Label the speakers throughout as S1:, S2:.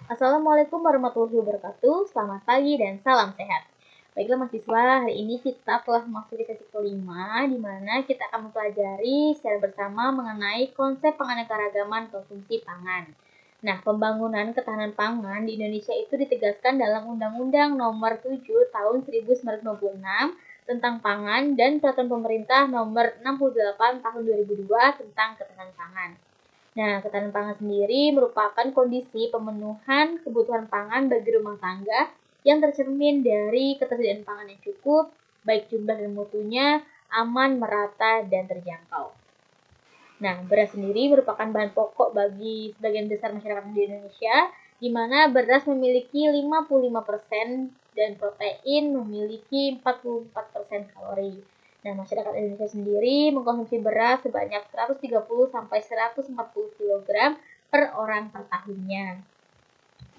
S1: Assalamualaikum warahmatullahi wabarakatuh. Selamat pagi dan salam sehat. Baiklah mahasiswa, hari ini kita telah memasuki sesi kelima, di mana kita akan mempelajari secara bersama mengenai konsep penganekaragaman konsumsi pangan. Nah, pembangunan ketahanan pangan di Indonesia itu ditegaskan dalam Undang-Undang Nomor 7 Tahun 1996 tentang pangan dan Peraturan Pemerintah Nomor 68 Tahun 2002 tentang ketahanan pangan. Nah, ketahanan pangan sendiri merupakan kondisi pemenuhan kebutuhan pangan bagi rumah tangga yang tercermin dari ketersediaan pangan yang cukup, baik jumlah dan mutunya, aman, merata, dan terjangkau. Nah, beras sendiri merupakan bahan pokok bagi sebagian besar masyarakat di Indonesia, di mana beras memiliki 55% dan protein memiliki 44% kalori. Nah, masyarakat Indonesia sendiri mengkonsumsi beras sebanyak 130 sampai 140 kg per orang per tahunnya.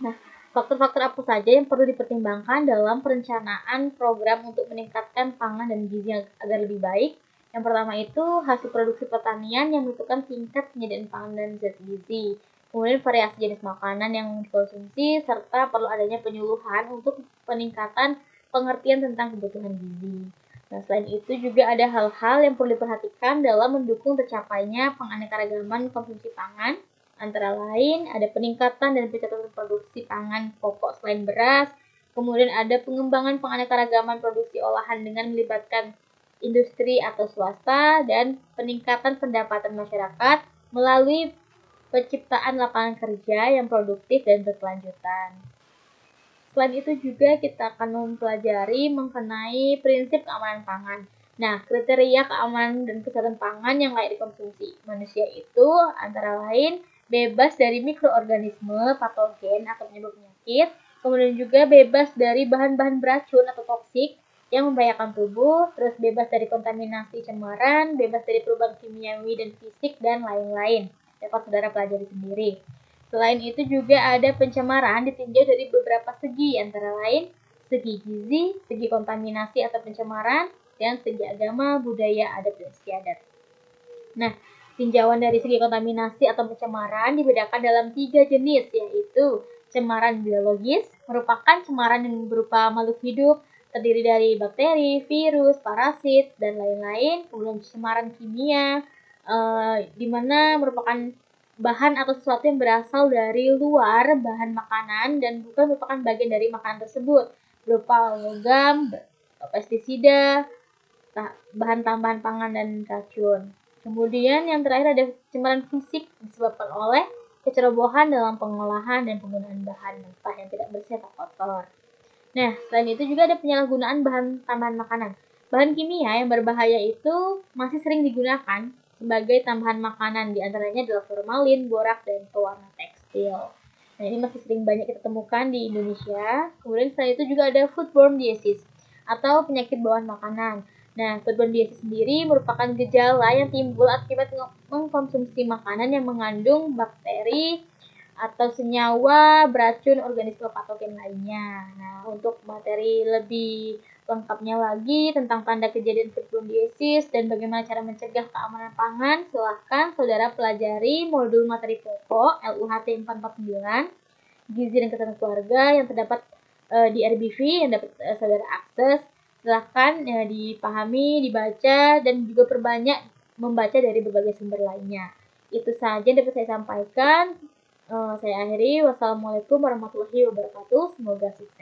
S1: Nah, faktor-faktor apa saja yang perlu dipertimbangkan dalam perencanaan program untuk meningkatkan pangan dan gizi agar lebih baik? Yang pertama itu hasil produksi pertanian yang menentukan tingkat penyediaan pangan dan zat gizi. Kemudian variasi jenis makanan yang dikonsumsi serta perlu adanya penyuluhan untuk peningkatan pengertian tentang kebutuhan gizi. Nah, selain itu juga ada hal-hal yang perlu diperhatikan dalam mendukung tercapainya penganekaragaman konsumsi pangan. Antara lain ada peningkatan dan pencatatan produksi pangan pokok selain beras, kemudian ada pengembangan penganekaragaman produksi olahan dengan melibatkan industri atau swasta, dan peningkatan pendapatan masyarakat melalui penciptaan lapangan kerja yang produktif dan berkelanjutan. Selain itu juga kita akan mempelajari mengenai prinsip keamanan pangan. Nah, kriteria keamanan dan kesehatan pangan yang layak dikonsumsi manusia itu antara lain bebas dari mikroorganisme, patogen atau penyebab penyakit, kemudian juga bebas dari bahan-bahan beracun atau toksik yang membahayakan tubuh, terus bebas dari kontaminasi cemaran, bebas dari perubahan kimiawi dan fisik, dan lain-lain. Dapat saudara pelajari sendiri. Selain itu juga ada pencemaran ditinjau dari beberapa segi, antara lain segi gizi, segi kontaminasi atau pencemaran, dan segi agama, budaya, adat, dan istiadat. Nah, tinjauan dari segi kontaminasi atau pencemaran dibedakan dalam 3 jenis, yaitu cemaran biologis, merupakan cemaran yang berupa makhluk hidup, terdiri dari bakteri, virus, parasit, dan lain-lain. Kemudian cemaran kimia, di mana merupakan bahan atau sesuatu yang berasal dari luar bahan makanan dan bukan merupakan bagian dari makanan tersebut, berupa logam, pestisida, bahan tambahan pangan, dan racun. Kemudian yang terakhir ada cemaran fisik disebabkan oleh kecerobohan dalam pengolahan dan penggunaan bahan mentah yang tidak bersih atau kotor. Nah, selain itu juga ada penyalahgunaan bahan tambahan makanan. Bahan kimia yang berbahaya itu masih sering digunakan sebagai tambahan makanan, diantaranya adalah formalin, borak, dan pewarna tekstil. Nah, ini masih sering banyak kita temukan di Indonesia. Kemudian selain itu juga ada foodborne disease atau penyakit bawaan makanan. Nah, foodborne disease sendiri merupakan gejala yang timbul akibat mengkonsumsi makanan yang mengandung bakteri atau senyawa beracun organisme patogen lainnya. Nah, untuk materi lebih lengkapnya lagi tentang tanda kejadian foodborne disease dan bagaimana cara mencegah keamanan pangan, silahkan saudara pelajari modul materi pokok LUHT 449 gizi dan kesehatan keluarga yang terdapat di RBV yang dapat saudara akses. Silahkan dipahami, dibaca, dan juga perbanyak membaca dari berbagai sumber lainnya. Itu saja yang dapat saya sampaikan. Saya akhiri. Wassalamualaikum warahmatullahi wabarakatuh. Semoga sukses.